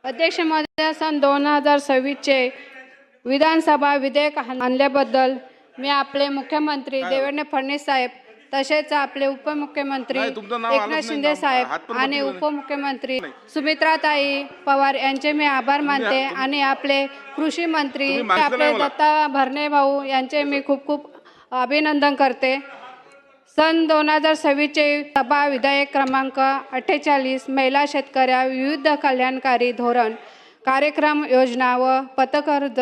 अध्यक्ष महोदय, सन 2026चे विधानसभा विधेयक आणल्याबद्दल मी आपले मुख्यमंत्री देवेंद्र फडणवीस साहेब तसेच आपले उपमुख्यमंत्री एकनाथ शिंदे साहेब आणि उपमुख्यमंत्री सुमित्राताई पवार यांचे मी आभार मानते आणि आपले कृषी मंत्री आपले दत्ता भरणे भाऊ यांचे मी खूप खूप अभिनंदन करते। सन 2026चे सभा विधेयक क्रमांक 48 महिला शेतकऱ्या विविध कल्याणकारी धोरण कार्यक्रम योजना व पतकर्ज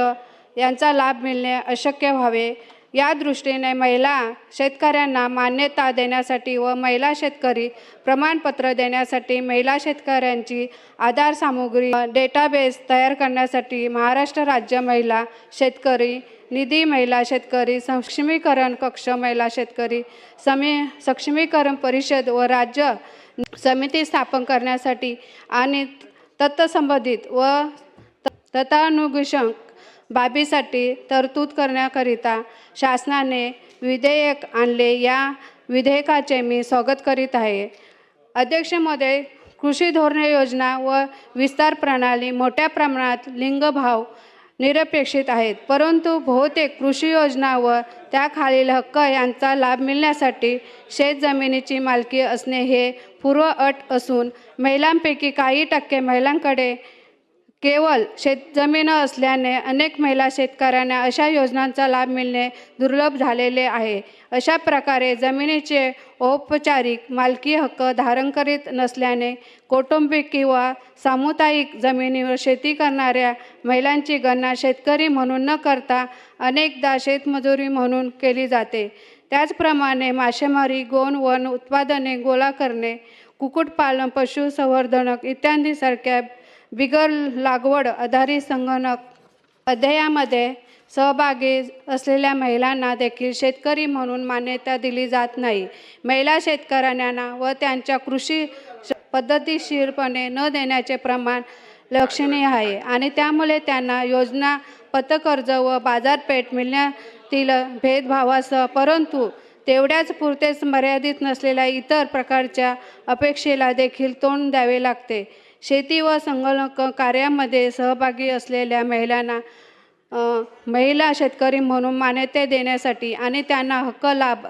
यांचा लाभ मिळणे अशक्य व्हावे या दृष्टीने महिला शेतकऱ्यांना मान्यता देण्यासाठी व महिला शेतकरी प्रमाणपत्र देण्यासाठी महिला शेतकऱ्यांची आधार सामुग्री डेटाबेस तयार करण्यासाठी महाराष्ट्र राज्य महिला शेतकरी निधी महिला शेतकरी सक्षमीकरण कक्ष महिला शेतकरी सक्षमीकरण परिषद व राज्य समिती स्थापन करण्यासाठी आणि तत्संबंधित व तथानुगुणक बाबीसाठी तरतूद करण्याकरिता शासनाने विधेयक आणले। या विधेयकाचे मी स्वागत करीत आहे। अध्यक्ष महोदय, कृषी धोरणे योजना व विस्तार प्रणाली मोठ्या प्रमाणात लिंगभाव निरपेक्षित आहेत, परंतु बहुतेक कृषी योजना व त्याखालील हक्क यांचा लाभ मिळण्यासाठी शेतजमिनीची मालकी असणे हे पूर्व अट असून महिलांपैकी काही टक्के महिलांकडे केवळ शेतजमीन असल्याने अनेक महिला शेतकऱ्यांना अशा योजनांचा लाभ मिळणे दुर्लभ झालेले आहे। अशा प्रकारे जमिनीचे औपचारिक मालकी हक्क धारण करीत नसल्याने कौटुंबिक किंवा सामुदायिक जमिनीवर शेती करणाऱ्या महिलांची गणना शेतकरी म्हणून न करता अनेकदा शेतमजुरी म्हणून केली जाते। त्याचप्रमाणे मासेमारी, गौण वन उत्पादने गोळा करणे, कुक्कुटपालन, पशुसंवर्धन इत्यादीसारख्या बिगर लागवड आधारित संगणक अध्ययनामध्ये सहभागी असलेल्या महिलांना देखील शेतकरी म्हणून मान्यता दिली जात नाही। महिला शेतकऱ्यांना व त्यांच्या कृषी पद्धतशीरपणे न देण्याचे प्रमाण लक्षणीय आहे आणि त्यामुळे त्यांना योजना पतकर्ज व बाजारपेठ मिळण्यातील भेदभावासह परंतु तेवढ्याच पुरतेच मर्यादित नसलेल्या इतर प्रकारच्या अपेक्षेला देखील तोंड द्यावे लागते। शेती व संगणक कार्यामध्ये सहभागी असलेल्या महिलांना महिला शेतकरी म्हणून मान्यता देण्यासाठी आणि त्यांना हक्क लाभ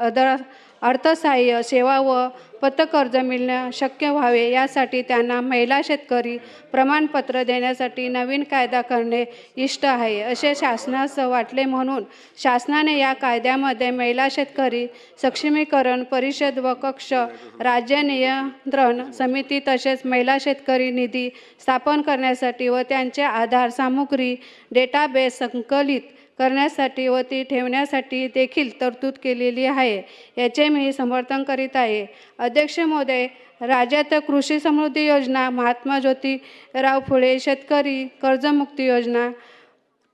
अर्थसहाय्य सेवा व पतकर्ज मिळणे शक्य व्हावे यासाठी त्यांना महिला शेतकरी प्रमाणपत्र देण्यासाठी नवीन कायदा करणे इष्ट आहे असे शासनास वाटले, म्हणून शासनाने या कायद्यामध्ये महिला शेतकरी सक्षमीकरण परिषद व कक्ष राज्य नियंत्रण समिती तसेच महिला शेतकरी निधी स्थापन करण्यासाठी व त्यांचे आधार सामुग्री डेटाबेस संकलित करण्यासाठी व ती ठेवण्यासाठी देखील तरतूद केलेली आहे। याचे मी समर्थन करीत आहे। अध्यक्ष महोदय, राज्यात कृषी समृद्धी योजना, महात्मा ज्योतिराव फुले शेतकरी कर्जमुक्ती योजना,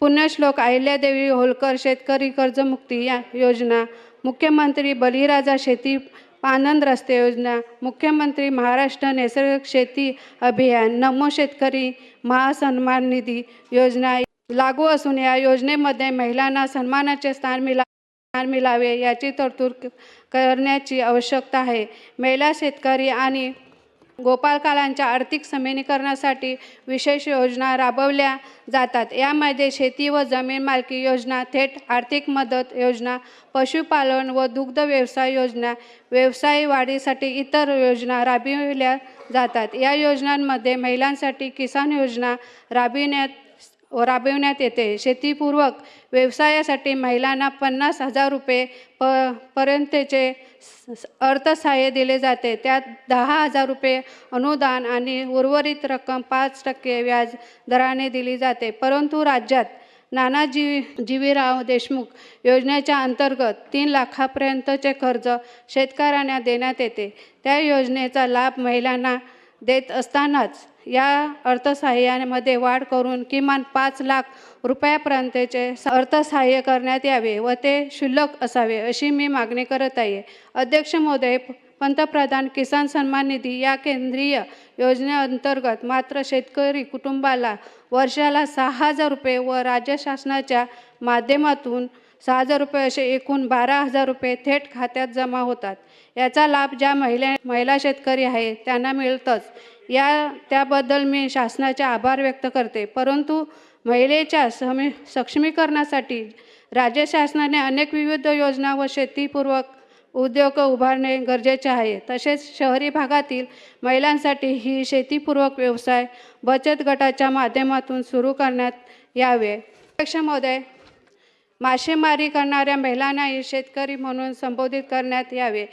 पुण्यश्लोक अहिल्यादेवी होळकर शेतकरी कर्जमुक्ती योजना, मुख्यमंत्री बळीराजा शेती आनंद रस्ते योजना, मुख्यमंत्री महाराष्ट्र नैसर्गिक शेती अभियान, नमो शेतकरी महासन्मान निधी योजना लागू असून या योजनेमध्ये महिलांना सन्मानाचे स्थान मिळावे याची तरतूद करण्याची आवश्यकता आहे। महिला शेतकरी आणि गोपालकालांच्या आर्थिक सक्षमीकरणासाठी विशेष योजना राबवल्या जातात। यामध्ये शेती व जमीन मालकी योजना, थेट आर्थिक मदत योजना, पशुपालन व दुग्ध व्यवसाय योजना, व्यवसाय वाढीसाठी इतर योजना राबविल्या जातात। या योजनांमध्ये महिलांसाठी किसान योजना राबविण्यात येते। शेतीपूर्वक व्यवसायासाठी महिलांना 50,000 रुपये पर्यंतचे अर्थसहाय्य दिले जाते। त्यात 10,000 रुपये अनुदान आणि उर्वरित रक्कम 5% व्याज दराने दिली जाते। परंतु राज्यात नानाजी जीवीराव देशमुख योजनेच्या अंतर्गत 3 लाखापर्यंतचे कर्ज शेतकऱ्यांना देण्यात येते। त्या योजनेचा लाभ महिलांना देत असतानाच या अर्थसहाय्यामध्ये वाढ करून किमान 5 लाख रुपयापर्यंतचे अर्थसहाय्य करण्यात यावे व ते क्षुल्लक असावे अशी मी मागणी करत आहे। अध्यक्ष महोदय, पंतप्रधान किसान सन्मान निधी या केंद्रीय योजनेअंतर्गत मात्र शेतकरी कुटुंबाला वर्षाला 6,000 रुपये व राज्य शासनाच्या माध्यमातून 6,000 रुपये असे एकूण 12,000 रुपये थेट खात्यात जमा होतात। याचा लाभ ज्या महिला शेतकरी आहेत त्यांना मिळतच। त्याबद्दल मी शासनाचे आभार व्यक्त करते. परंतु महिलेच्या सक्षमीकरणासाठी राज्य शासनाने अनेक विविध योजना व शेतीपूरक उद्योग उभारणे गरजेचे आहे. तसेच शहरी भागातील महिलांसाठी ही शेतीपूरक व्यवसाय बचत गटाच्या माध्यमातून सुरू करण्यात यावे. अध्यक्ष महोदय, मासेमारी करणाऱ्या महिलांनाही शेतकरी म्हणून संबोधित करण्यात यावे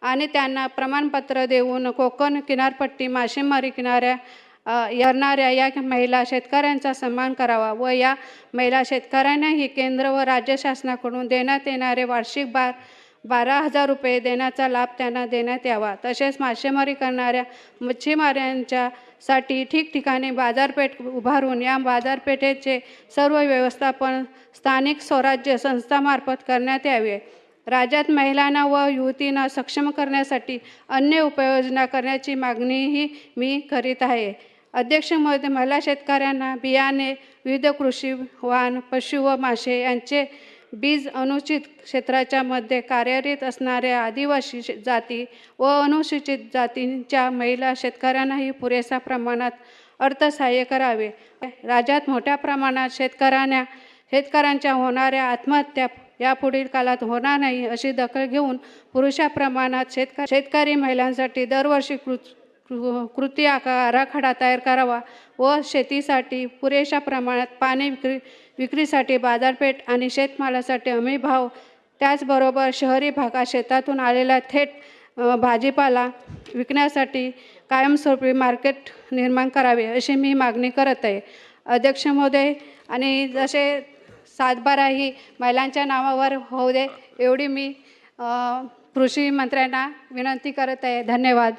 आणि त्यांना प्रमाणपत्र देऊन कोकण किनारपट्टी मासेमारी करणाऱ्या या महिला शेतकऱ्यांचा सन्मान करावा व या महिला शेतकऱ्यांनाही केंद्र व राज्य शासनाकडून देण्यात येणारे वार्षिक 12,000 रुपये देण्याचा लाभ त्यांना देण्यात यावा. तसेच मासेमारी करणाऱ्या मच्छीमारांच्यासाठी ठिकठिकाणी बाजारपेठ उभारून या बाजारपेठेचे सर्व व्यवस्थापन स्थानिक स्वराज्य संस्थांमार्फत करण्यात यावे. राज्यात महिलांना व युवतींना सक्षम करण्यासाठी अन्य उपाययोजना करण्याची मागणीही मी करीत आहे. अध्यक्ष महोदय, महिला शेतकऱ्यांना बियाणे, विविध कृषी वाहन, पशु व मासे यांचे बीज अनुचित क्षेत्राच्या मध्ये कार्यरत असणाऱ्या आदिवासी जाती व अनुसूचित जातींच्या महिला शेतकऱ्यांनाही पुरेशा प्रमाणात अर्थसहाय्य करावे. राज्यात मोठ्या प्रमाणात शेतकऱ्यांच्या होणाऱ्या आत्महत्या यापुढील काळात होणार नाही अशी दखल घेऊन पुरेशा प्रमाणात शेतकरी महिलांसाठी दरवर्षी कृती आराखडा तयार करावा व शेतीसाठी पुरेशा प्रमाणात पाणी विक्रीसाठी बाजारपेठ आणि शेतमालासाठी हमी भाव, त्याचबरोबर शहरी भागात शेतातून आलेला थेट भाजीपाला विकण्यासाठी कायमस्वरूपी मार्केट निर्माण करावे अशी मी मागणी करत आहे. अध्यक्ष महोदय, आणि जसे 7/12 ही महिलांच्या नावावर होऊ दे एवढी मी कृषी मंत्र्यांना विनंती करत आहे. धन्यवाद.